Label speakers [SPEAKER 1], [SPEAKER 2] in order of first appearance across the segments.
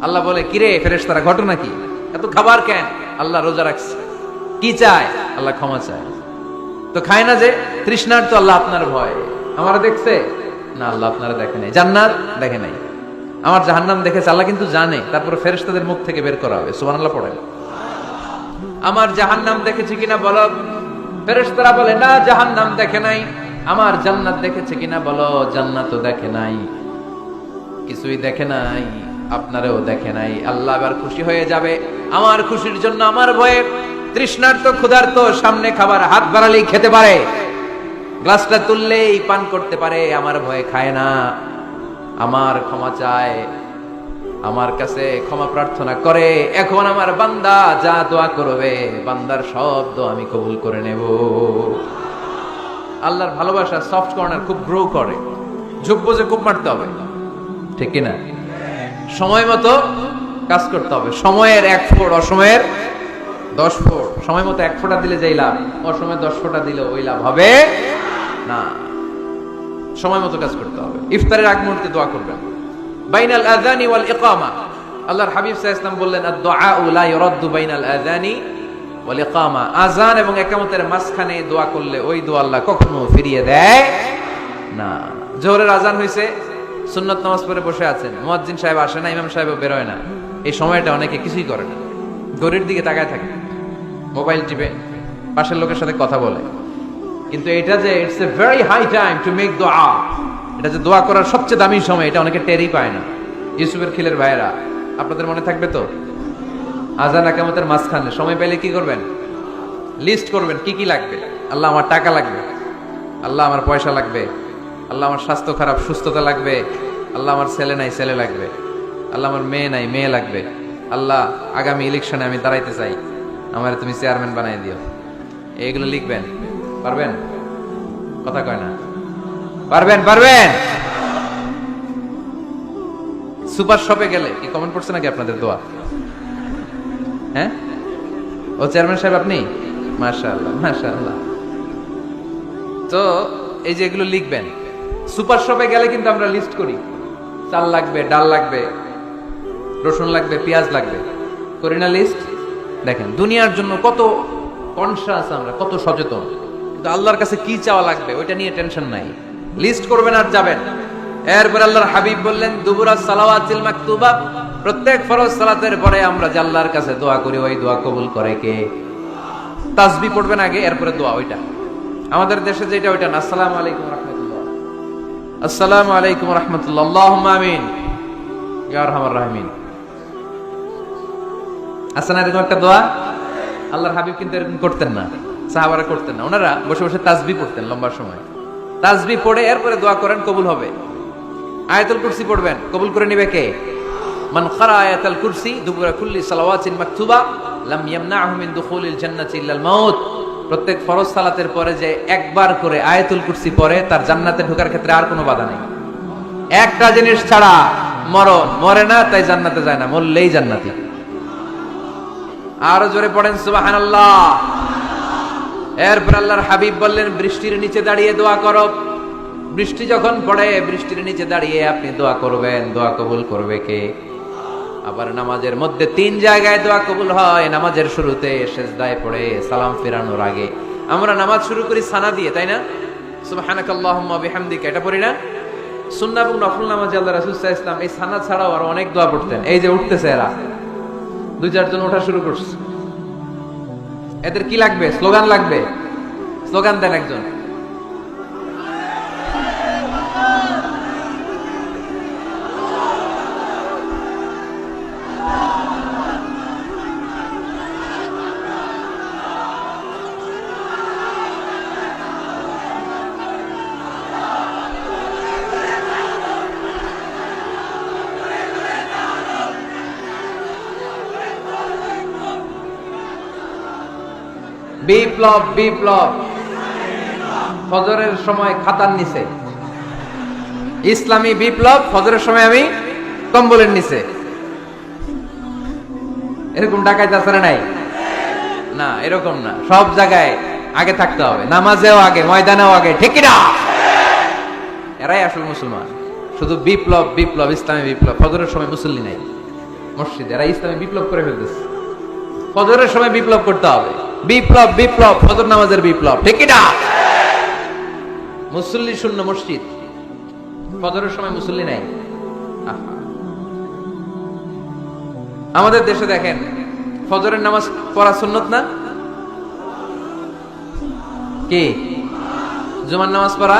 [SPEAKER 1] আল্লাহ বলে, কিরে ফেরেশতারা, ঘটনা কি? এত খাবার কেন? আল্লাহ রোজা রাখছে। কি চায়? আল্লাহ ক্ষমা চায়। তো খায় না যে তৃষ্ণার, তো আল্লাহ আপনার ভয়। আমারা দেখছে না, আল্লাহ আপনারা দেখে নাই। জান্নাত দেখে নাই, আমার জাহান্নাম দেখেছে আল্লাহ কিন্তু জানে। তারপর ফেরেশতাদের মুখ থেকে বের করা হবে। সুবহানাল্লাহ পড়েন। আমার জাহান্নাম দেখেছে কিনা বলো। ফেরেশতারা বলে, না জাহান্নাম দেখে নাই। আমার জান্নাত দেখেছে কিনা বলো। জান্নাতও দেখে নাই, কিছুই দেখে নাই, আপনারও দেখে নাই। আল্লাহ এবার খুশি হয়ে যাবে। আমার খুশির জন্য, আমার ভয়ে তৃষ্ণার্ত ক্ষুধার্ত সামনে খাবার হাত বাড়ালেই খেতে পারে, গ্লাসটা তুললেই পান করতে পারে, আমার ভয়ে খায় না। আমার ক্ষমা চায়, আমার কাছে ক্ষমা প্রার্থনা করে। এখন আমার বান্দা যা দোয়া করবে, বান্দার সব দোয়া আমি কবুল করে নেব। আল্লাহর ভালোবাসা সফট কর্নার খুব গ্রো করে। ঝুঁকবো যে খুব মারতে হবে, ঠিক কিনা? সময় মতো কাজ করতে হবে। সময়ের 1 ফোঁট, অসময়ের 10 ফোঁট। সময় মতো 1 ফোঁটা দিলে যেই লাভ, অসময়ে 10 ফোঁটা দিলে ওই লাভ হবে না। সময় মতো কাজ করতে হবে। ইফতারের আগ মুহূর্তে দোয়া করবেন। বাইনাল আযানি ওয়াল ইকামা, আল্লাহর হাবিব সাল্লাল্লাহু আলাইহি ওয়াসাল্লাম বললেন, আদ-দুআউ লা ইউরাদ্দু বাইনাল আযানি ওয়াল ইকামা। আযান এবং ইকামতের মাঝখানে দোয়া করলে ওই দোয়া আল্লাহ কখনো ফিরিয়ে দেয় না। জোহরের আযান হইছে, সুন্নাত নামাজ পড়ে বসে আছেন, মুয়াজ্জিন সাহেব আসে না, ইমাম সাহেবও বের হয় না। এই সময়টা অনেকে কিছুই করে না, ঘড়ির দিকে তাকায় থাকে, মোবাইল টিপে, পাশের লোকের সাথে কথা বলে। কিন্তু এটা যে it's a very high time to make দোয়া, এটা যে দোয়া করার সবচেয়ে দামি সময়, এটা অনেকে টেরই পায় না। ইউসুফের খিলের ভাইয়েরা, আপনাদের মনে থাকবে তো, আযান ইকামতের মাঝখানে সময় পেলে কি করবেন? লিস্ট করবেন কি কি লাগবে। আল্লাহ আমার টাকা লাগবে, আল্লাহ আমার পয়সা লাগবে, আল্লাহ আমার স্বাস্থ্য খারাপ, সুস্থতা লাগবে, আল্লাহ আমার ছেলে নাই, ছেলে লাগবে, আল্লাহ আমার মেয়ে নাই, মেয়ে লাগবে, আল্লাহ আগামী ইলেকশনে আমি দাঁড়াইতে চাই, আমার তুমি চেয়ারম্যান বানাই দিও। এইগুলো লিখবেন। পারবেন? কথা কয় না। পারবেন? পারবেন? সুপার শপে গেলে কি কমেন্ট পড়ছে নাকি আপনাদের দোয়া? হ্যাঁ, ও চেয়ারম্যান সাহেব আপনি? মাশাআল্লাহ, মাশাআল্লাহ। তো এই যে এগুলো লিখবেন। সুপার শপে গেলে কিন্তু আমরা লিস্ট করি, চাল লাগবে, ডাল লাগবে, রসুন লাগবে, পেঁয়াজ লাগবে, করি না লিস্ট? দেখেন দুনিয়ার জন্য কত কনশাস আমরা, কত সচেতন, কিন্তু আল্লাহর কাছে কি চাওয়া লাগবে ওইটা নিয়ে টেনশন নাই। লিস্ট করবেন আর যাবেন। এরপর আল্লাহর হাবিব বললেন, দুবুরা সালাওয়াতিল মাকতুবা, প্রত্যেক ফরজ সালাতের পরে আমরা যে আল্লাহর কাছে দোয়া করি, ওই দোয়া কবুল করে কে? তাসবিহ পড়বেন আগে, এরপরে দোয়া। ওইটা আমাদের দেশে যেটা, ওইটা না। আসসালামু আলাইকুম রাহমাতুল্লাহ, আসসালামু আলাইকুম রাহমাতুল্লাহ, আল্লাহুম্মা আমিন ইয়া আরহামার রাহিমিন। আসলে এরকম একটা দোয়া আল্লাহর হাবিব কিন্তু এরকম করতেন না, সাহাবারা করতেন না। ওনারা বসে বসে তাসবিহ পড়তেন লম্বা সময়। তাসবিহ পড়ে এরপরে দোয়া করেন, কবুল হবে। আয়াতুল কুরসি পড়বেন, কবুল করে নিবে কে? মান ক্বারা আয়াতুল কুরসি দুবুরা কুল্লি সালাওয়াতিন মাকতুবা লাম ইয়ামনাহু মিন দুখুলিল জান্নাতি ইল্লাল মাউত। প্রত্যেক ফরজ সালাতের পরে যে একবার করে আয়াতুল কুরসি পড়ে, তার জান্নাতে ঢোকার ক্ষেত্রে আর কোনো বাধা নেই। একটা জিনিস ছাড়া, মরণ। মরে না তাই জান্নাতে যায় না, মরলেই জান্নাতি। আরো জোরে পড়েন সুবহানাল্লাহ। এরপর আল্লাহর হাবিব বললেন, বৃষ্টির নিচে দাঁড়িয়ে দোয়া করো। বৃষ্টি যখন পড়ে, বৃষ্টির নিচে দাঁড়িয়ে আপনি দোয়া করবেন, দোয়া কবুল করবে কে? আবার নামাজের মধ্যে 3 জায়গায় দোয়া কবুল হয়। নামাজের শুরুতে, সিজদায় পড়ে, সালাম ফেরানোর আগে। আমরা নামাজ শুরু করি সানা দিয়ে, তাই না? সুবহানাকাল্লাহুম্মা বিহামদিকা, এটা পড়ি না? সুন্নাহ এবং নফল নামাজে আল্লাহ রাসূল সাল্লাল্লাহু আলাইহি ওয়াসাল্লাম এই সানা ছাড়াও আরো অনেক দোয়া পড়তেন। এই যে উঠতেছে এরা, 2-4 জন ওঠা শুরু করছে, এদের কি লাগবে? স্লোগান লাগবে। স্লোগান দেন একজন। বিপ্লব, বিপ্লব। ফজরের সময় খাতার নিচে, ইসলামী বিপ্লব। ফজরের সময় আমি কম্বলের নিচে। এরকম ডাকাইতে আছে নাই? না, এরকম না। সব জায়গায় আগে থাকতে হবে, নামাজেও আগে, ময়দানেও আগে, ঠিক না? এরাই আসল মুসলমান। শুধু বিপ্লব, বিপ্লব, ইসলামী বিপ্লব। ফজরের সময় মুসল্লি নাই। মসজিদে, এরা ইসলামে বিপ্লব করে ফেলতেছে। ফজরের সময় বিপ্লব করতে হবে, বিপ্লব বিপ্লব, ফজর নামাজের বিপ্লব, ঠিক কি না? মুসল্লি শূন্য মসজিদ, ফজরের সময় মুসল্লি নাই। আমাদের দেশে দেখেন, ফজরের নামাজ পড়া সুন্নত না কি? জুমার নামাজ পড়া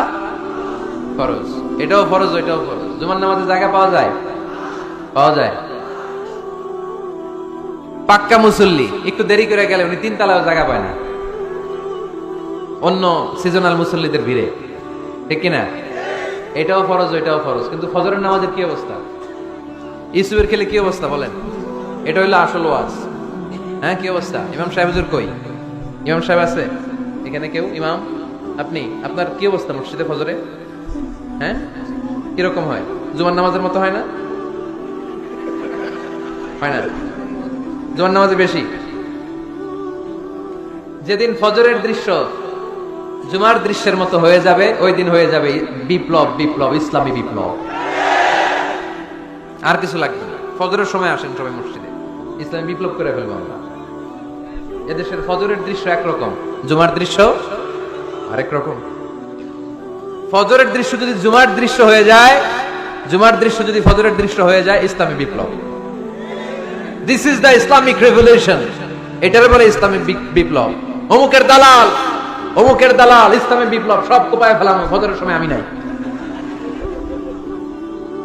[SPEAKER 1] ফরজ, এটাও ফরজ ওইটাও ফরজ। জুমার নামাজের জায়গা পাওয়া যায়? পাওয়া যায়। পাক্কা মুসল্লি একটু দেরি করে গেলে উনি 3 তলায় জায়গা পায় না, অন্য সিজনাল মুসল্লিদের ভিড়ে, ঠিক কিনা? এটাও ফরজ ওইটাও ফরজ। কিন্তু ফজরের নামাজের কি অবস্থা? ইসুবের খেলে কি অবস্থা বলেন? এটা হইলো আসল ওয়াজ। হ্যাঁ, কি অবস্থা? ইমাম সাহেব হুজুর কই? ইমাম সাহেব আছে এখানে? কেউ? ইমাম আপনি, আপনার কি অবস্থা মসজিদে ফজরে? হ্যাঁ, কিরকম হয়? জুমার নামাজের মতো হয় না? হয় না? জুমার নামাজে বেশি। যেদিন ফজরের দৃশ্য জুমার দৃশ্যের মতো হয়ে যাবে, ওই দিন হয়ে যাবে বিপ্লব, বিপ্লব, ইসলামী বিপ্লব। আর কিছু লাগবে না। ফজরের সময় আসেন সবাই মসজিদে, ইসলামী বিপ্লব করে ফেলবো আমরা। এদেশের ফজরের দৃশ্য একরকম, জুমার দৃশ্য আরেক রকম। ফজরের দৃশ্য যদি জুমার দৃশ্য হয়ে যায়, জুমার দৃশ্য যদি ফজরের দৃশ্য হয়ে যায়, ইসলামী বিপ্লব। This is the Islamic revolution. এটার বলে ইসলামিক বিপ্লব। অমুকের দালাল, অমুকের দালাল, ইসলামিক বিপ্লব সব কোপায় ফেলাম। ফজরের সময় আমি নাই,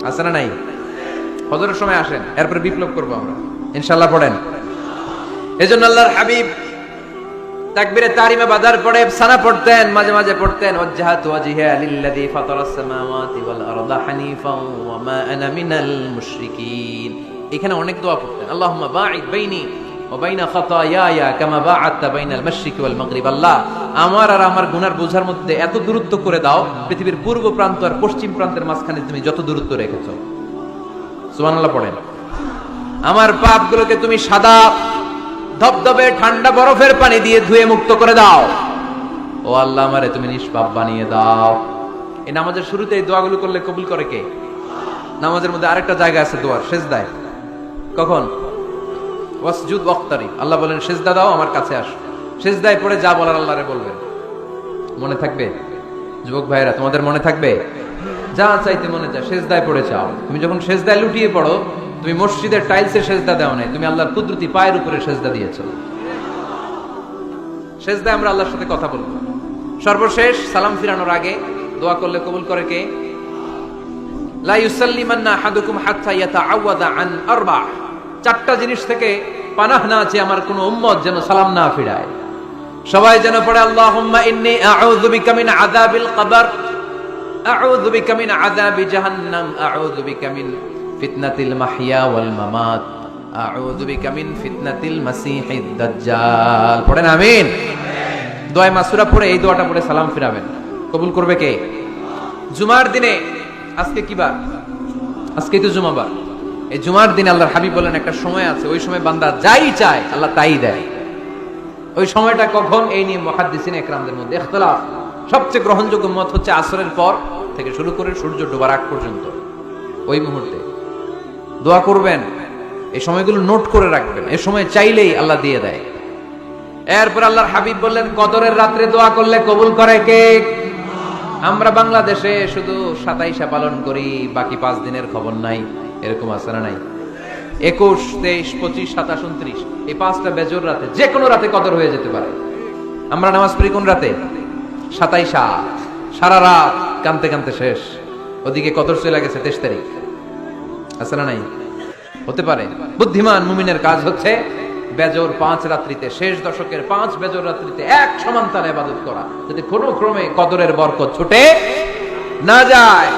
[SPEAKER 1] আছে না নাই? ফজরের সময় আসেন, এরপরে বিপ্লব করবো আমরা ইনশাআল্লাহ। পড়েন। এজন্য আল্লাহর হাবিব তাকবীরে তাহরিমে বাজার পড়ে সানা পড়তেন, মাঝে মাঝে পড়তেন ওয়াজহাতু ওয়াজহিয়া লিল্লাযী ফাতারাস সামাওয়াতি ওয়াল আরদা হানিফাও ওয়া মা আনা মিনাল মুশরিকিন। এখানে অনেক দোয়া পড়তেন। আল্লাহুম্মা বাঈদ বাইনি ওয়া বাইনা খাতায়ায়া কামা বাআদতা বাইনাল মাশরিকি ওয়াল মাগরিব। আল্লাহ, আমার আর আমার গুনার বোঝার মধ্যে এত দূরত্ব করে দাও, পৃথিবীর পূর্ব প্রান্ত আর পশ্চিম প্রান্তের মাঝখানে তুমি যত দূরত্ব রেখেছো। সুবহানাল্লাহ পড়েন। আমার পাপগুলোকে তুমি সাদা ধবধবে ঠান্ডা বরফের পানি দিয়ে ধুয়ে মুক্ত করে দাও। ও আল্লাহ, আমারে তুমি নিষ্পাপ বানিয়ে দাও। এই নামাজের শুরুতে এই দোয়াগুলো করলে কবুল করে কে? নামাজের মধ্যে আরেকটা জায়গা আছে দোয়ার, সেজদায়। কখন? ওয়াসজুদ ওয়াক্তারিব। আল্লাহ বলেন সেজদা দাও, আমার কাছে আসো। সেজদায় পড়ে যা বলার আল্লাহরে বলবেন। মনে থাকবে? যুবক ভাইরা, তোমাদের মনে থাকবে? যা চাইতে মনে চায় সেজদায় পড়ে চাও। তুমি যখন সেজদায় লুটিয়ে পড়ো, তুমি মসজিদের টাইলসে সেজদা দাও নাই, তুমি আল্লাহর কুদরতি পায়ের উপরে সেজদা দিয়েছো। সেজদায় আমরা আল্লাহর সাথে কথা বলবো। সর্বশেষ সালাম ফিরানোর আগে দোয়া করলে কবুল করে কে? লা ইউসাল্লিমান্না আহাদুকুম হাত্তা ইয়াতাআওয়াদা আন আরবা। 4টা জিনিস থেকে পানাহ না আছে আমার কোন উম্মত যেন সালাম না ফিরায়। সবাই যেন পড়ে আল্লাহুম্মা ইন্নী আউযু বিকা মিন আযাবিল কবর, আউযু বিকা মিন আযাবি জাহান্নাম, আউযু বিকা মিন ফিতনাতিল মাহইয়া ওয়াল মামাত, আউযু বিকা মিন ফিতনাতিল মাসিহিদ দাজ্জাল। পড়েন আমিন। দোয়া মাসুরা পড়ে এই দোয়াটা পড়ে সালাম ফিরাবেন। কবুল করবে কে? জুমার দিনে, আজকে কি বার? আজকে তো জুমাবার। এই জুমার দিনে আল্লাহর হাবিব বলেন একটা সময় আছে, ওই সময় বান্দা যাই চায় আল্লাহ তাই দেয়। ওই সময়টা কখন? এই নিয়ে মুহাদ্দিসিন ইকরামদের মধ্যে ইখতিলাফ। সবচেয়ে গ্রহণযোগ্য মত হচ্ছে আসরের পর থেকে শুরু করে সূর্য ডোবার আগ পর্যন্ত। ওই মুহূর্তে দোয়া করবেন, এই সময়গুলো নোট করে রাখবেন। এই সময় চাইলেই আল্লাহ দিয়ে দেয়। এরপর আল্লাহর হাবিব বললেন কদরের রাত্রে দোয়া করলে কবুল করে কে? আমরা বাংলাদেশে শুধু 27 পালন করি, বাকি 5 দিনের খবর নাই। এরকম আছে না নাই? 21, 23, 25, 27, 29 এই 5টা বেজোর রাতে, যে কোনো রাতে কদর হয়ে যেতে পারে। আমরা নামাজ পড়ি কোন রাতে? 27। সারা রাত কানতে কানতে শেষ, ওদিকে কদর চলে গেছে 23 তারিখ। আছে না নাই? হতে পারে। বুদ্ধিমান মুমিনের কাজ হচ্ছে বেজোর 5 রাত্রিতে, শেষ দশকের 5 বেজোর রাত্রিতে এক সমান তালে ইবাদত করা, যাতে কোনো ক্রমে কদরের বরকত ছুটে না যায়।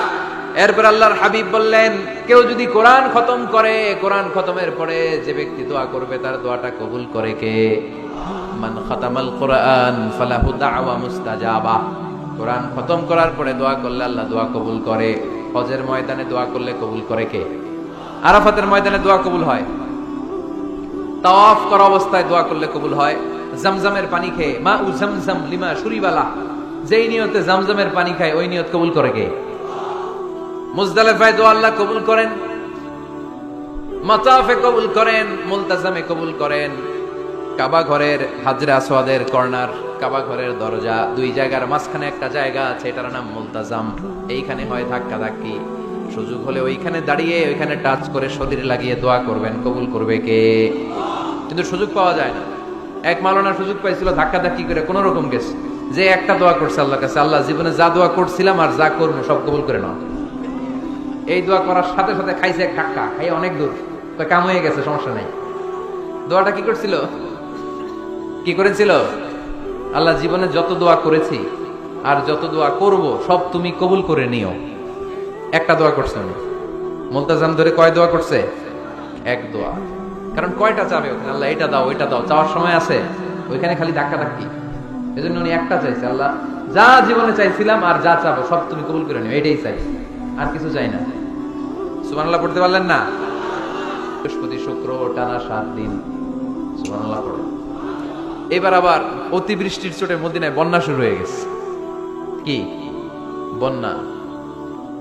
[SPEAKER 1] এরপর আল্লাহর হাবিব বললেন কেউ যদি কোরআন খতম করে, কোরআন খতমের পরে যে ব্যক্তি দোয়া করবে তার দোয়াটা কবুল করে কে? মান খাতামাল কোরআন ফালাহু দাওয়া মুস্তাজাবা। কোরআন খতম করার পরে দোয়া করলে আল্লাহ দোয়া কবুল করে। হজের ময়দানে দোয়া করলে কবুল করে কে? আরাফাতের ময়দানে দোয়া কবুল হয়। তাওয়াফ করা অবস্থায় দোয়া করলে কবুল হয়। জামজামের পানি খেয়ে, মা উ জামজাম লিমা শুরিবালা, যেই নিয়তে জামজামের পানি খায় ওই নিয়ত কবুল করে কে? মুজদালিফায় দোয়া আল্লাহ কবুল করেন। মাতাফে কবুল করেন, মুলতাজামে কবুল করেন। কাবা ঘরের হাজরে আসওয়াদের কর্নার, কাবা ঘরের দরজা, দুই জায়গার মাঝখানে একটা জায়গা আছে, এটার নাম মুলতাজাম। এইখানে হয় ধাক্কা ধাক্কি, সুযোগ হলে ওইখানে দাঁড়িয়ে ওইখানে টাচ করে শরীরে লাগিয়ে দোয়া করবেন, কবুল করবে কে? কিন্তু সুযোগ পাওয়া যায় না। এক মাওলানা সুযোগ পাইছিল, ধাক্কা ধাক্কি করে কোন রকম গেছে, যে একটা দোয়া করছে আল্লাহর কাছে, আল্লাহ জীবনে যা দোয়া করছিলাম আর যা করবো সব কবুল করে নাও। এই দোয়া করার সাথে সাথে খাইছে এক ধাক্কা, খাই অনেক দূর, তো কাম হয়ে গেছে, সমস্যা নাই। দোয়াটা কি করছিল? কি করেছিল? আল্লাহ জীবনে যত দোয়া করেছি আর যত দোয়া করব সব তুমি কবুল করে নিও। একটা দোয়া করছে উনি, মুলতাজাম ধরে কয় দোয়া করছে? এক দোয়া। কারণ কয়টা চাবে ওখানে? আল্লাহ এটা দাও ওইটা দাও, চাওয়ার সময় আছে? ওইখানে খালি ধাক্কা ধাক্কি। এই জন্য উনি একটা চাইছে, আল্লাহ যা জীবনে চাইছিলাম আর যা চাবো সব তুমি কবুল করে নিও, এটাই চাই, আর কিছু চাই না। সুবহানাল্লাহ পড়তে পারলেন না? বৃহস্পতি শুক্র টানা 7 দিন সুবহানাল্লাহ পড়ে। এবার আবার অতিবৃষ্টির চোটে মদিনায় বন্যা শুরু হয়ে গেছে। কি বন্যা?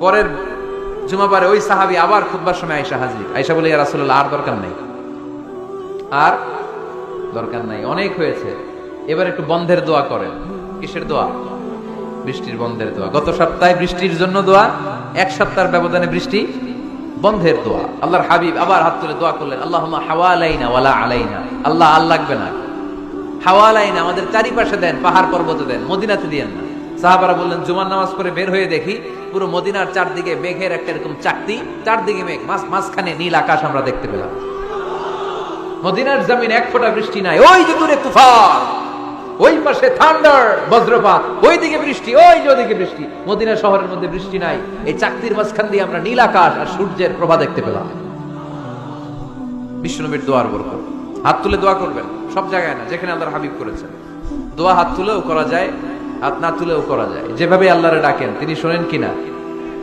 [SPEAKER 1] পরের জুমাবারে ওই সাহাবী আবার খুতবার সময় আয়েশা হাজির, আয়েশা বলে, ইয়া রাসূলুল্লাহ আর দরকার নাই, আর দরকার নাই, অনেক হয়েছে, এবার একটু বন্ধের দোয়া করেন। কিসের দোয়া? বৃষ্টির বন্ধের দোয়া। গত সপ্তাহে বৃষ্টির জন্য দোয়া, এক সপ্তাহের ব্যবধানে বৃষ্টি বন্ধের দোয়া। আল্লাহর হাবিব আবার হাত তুলে দোয়া করলেন, আল্লাহুম্মা হাওয়ালাইনা ওয়ালা আলাইনা। আল্লাহ আর লাগবে না, হাওয়ালাইনা আমাদের চারিপাশে দেন, পাহাড় পর্বতে দেন, মদিনাতে দিয়েন না। সাহাবারা বললেন, জুমার নামাজ পড়ে বের হয়ে দেখি পুরো মদিনার চারদিকে মেঘের একটা এরকম চাকতি, চারদিকে মেঘ, মাঝখানে নীল আকাশ আমরা দেখতে পেলাম। মদিনার জমিন এক ফোঁটা বৃষ্টি নাই। ওই যে দূরে তুফান, ওই পাশে থান্ডার বজ্রপাত, ওইদিকে বৃষ্টি, ওই যে ওদিকে বৃষ্টি। মদিনা শহরের মধ্যে বৃষ্টি নাই, এই চাকতির মাঝখান দিয়ে আমরা নীল আকাশ আর সূর্যের প্রভা দেখতে পেলাম। বিশ্বনবীর দোয়ার বরকত। হাত তুলে দোয়া করবেন, সব জায়গায় না, যেখানে আল্লাহর হাবিব করেছেন। দোয়া হাত তুলেও করা যায়, হাত না তুলেও করা যায়, যেভাবে আল্লাহরে ডাকেন তিনি শোনেন কিনা।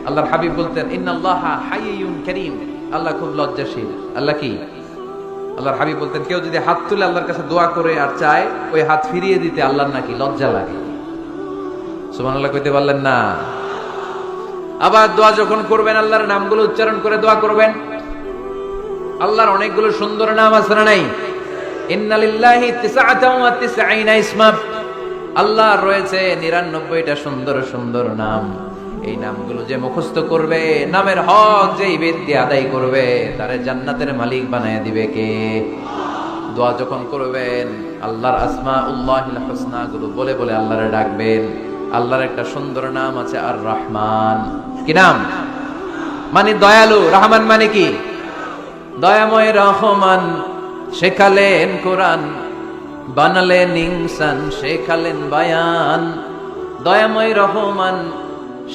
[SPEAKER 1] আল্লাহর হাবিব বলতেন, ইন্নাল্লাহা হাইয়ুন কারীম, আল্লাহ খুব লজ্জাশীল। আল্লাহ কি? আল্লাহর হাবিব বলতেন, কেউ যদি হাত তুলে আল্লাহর কাছে দোয়া করে আর চায়, ওই হাত ফিরিয়ে দিতে আল্লাহর নাকি লজ্জা লাগে। সুবহানাল্লাহ কইতে পারলেন না? আবার দোয়া যখন করবেন আল্লাহর নামগুলো উচ্চারণ করে দোয়া করবেন। আল্লাহর অনেকগুলো সুন্দর নাম আছে না নাই? ইন্না লিল্লাহি 99 ইসমা, আল্লাহর রয়েছে 99টা সুন্দর সুন্দর নাম। এই নামগুলো যে মুখস্থ করবে, নামের হক যেই ব্যক্তি আদায় করবে, তারে জান্নাতের মালিক বানায় দিবে কে? দোয়া যখন করবেন আল্লাহর আসমাউল্লাহিল হুসনা গুলো বলে বলে আল্লাহরে ডাকবেন। আল্লাহর একটা সুন্দর নাম আছে আর রহমান। কি নাম? মানে দয়ালু। রহমান মানে কি? দয়াময়। রহমান শেখালেন কোরআন, বানালেন ইনসান, শেখালেন বায়ান। দয়াময় রহমান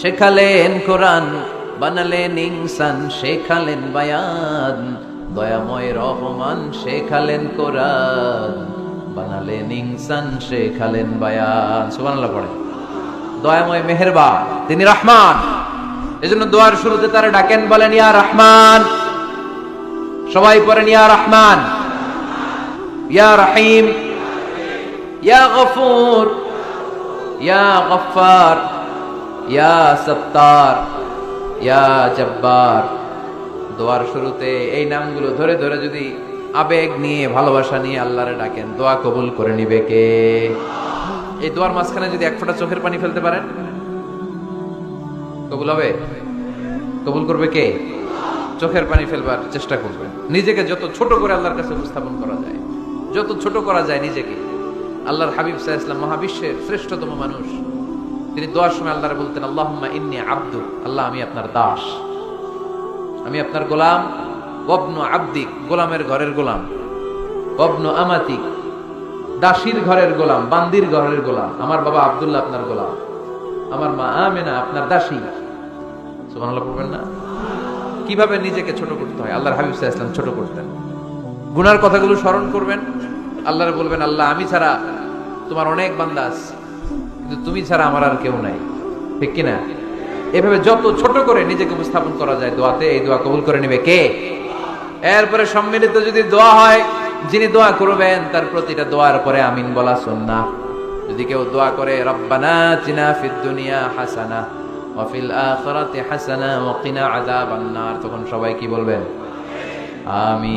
[SPEAKER 1] শেখালেন কোরআন, বানালেন ইনসান, শেখালেন বায়ান। দয়াময় রহমান শেখালেন কোরআন, বানালেন ইনসান, শেখালেন বায়ান। সুবহানাল্লাহ পড়ে। দয়াময় মেহেরবান, তিনি রহমান। এজন্য দোয়ার শুরুতে তারা ডাকেন, বলেন ইয়া রহমান। সবাই পড়েন ইয়া রহমান, ইয়া রহিম, ইয়া গফুর, ইয়া গফফার, ইয়া সত্তার, ইয়া জব্বার। দোয়ার শুরুতে এই নামগুলো ধরে ধরে যদি আবেগ নিয়ে ভালোবাসা নিয়ে আল্লাহরে ডাকেন, দোয়া কবুল করে নিবে কে? এই দোয়ার মাঝখানে যদি এক ফোঁটা চোখের পানি ফেলতে পারেন, কবুল হবে? কবুল করবে কে? চোখের পানি ফেলবার চেষ্টা করবেন। নিজেকে যত ছোট করে আল্লাহর কাছে উপস্থাপন করা যায়, যত ছোট করা যায় নিজেকে। আল্লাহর হাবিব সাল্লাল্লাহু আলাইহি ওয়াসাল্লাম মহাবিশ্বের শ্রেষ্ঠতম মানুষ, তিনি দোয়ার সময় আল্লাহরে বলতেন, আল্লাহুম্মা ইন্নী আবদু, আল্লাহ আমি আপনার দাস, আমি আপনার গোলাম। ওয়াবনু আবদিক, গোলামের ঘরের গোলাম। ওয়াবনু আমাতিক, দাসীর ঘরের গোলাম, বান্দির ঘরের গোলাম। আমার বাবা আব্দুল্লাহ আপনার গোলাম, আমার মা আমেনা আপনার দাসী। সুবহানাল্লাহ পড়বেন না? কিভাবে নিজেকে ছোট করতে হয় আল্লাহর হাবিব সাল্লাল্লাহু আলাইহি ওয়াসাল্লাম ছোট করতেন। গুনার কথাগুলো স্মরণ করবেন, আল্লাহরে বলবেন, আল্লাহ আমি ছাড়া তোমার অনেক বান্দা আছে, কিন্তু তুমি ছাড়া আমার আর কেউ নাই। ঠিক কিনা? এভাবে যত ছোট করে নিজেকে উপস্থাপন করা যায় দোয়াতে, এই দোয়া কবুল করে নেবে কে? এরপরে সম্মিলিত যদি দোয়া হয়, যিনি দোয়া করবেন তার প্রতিটা দোয়ার পরে আমিন বলা সুন্নাহ। যদি কেউ দোয়া করে রব্বানা আতিনা ফিদ দুনিয়া হাসানাহ ওয়া ফিল আখিরাতি হাসানাহ ওয়া কিনা আযাবান নার, তখন সবাই কি বলবেন? আমি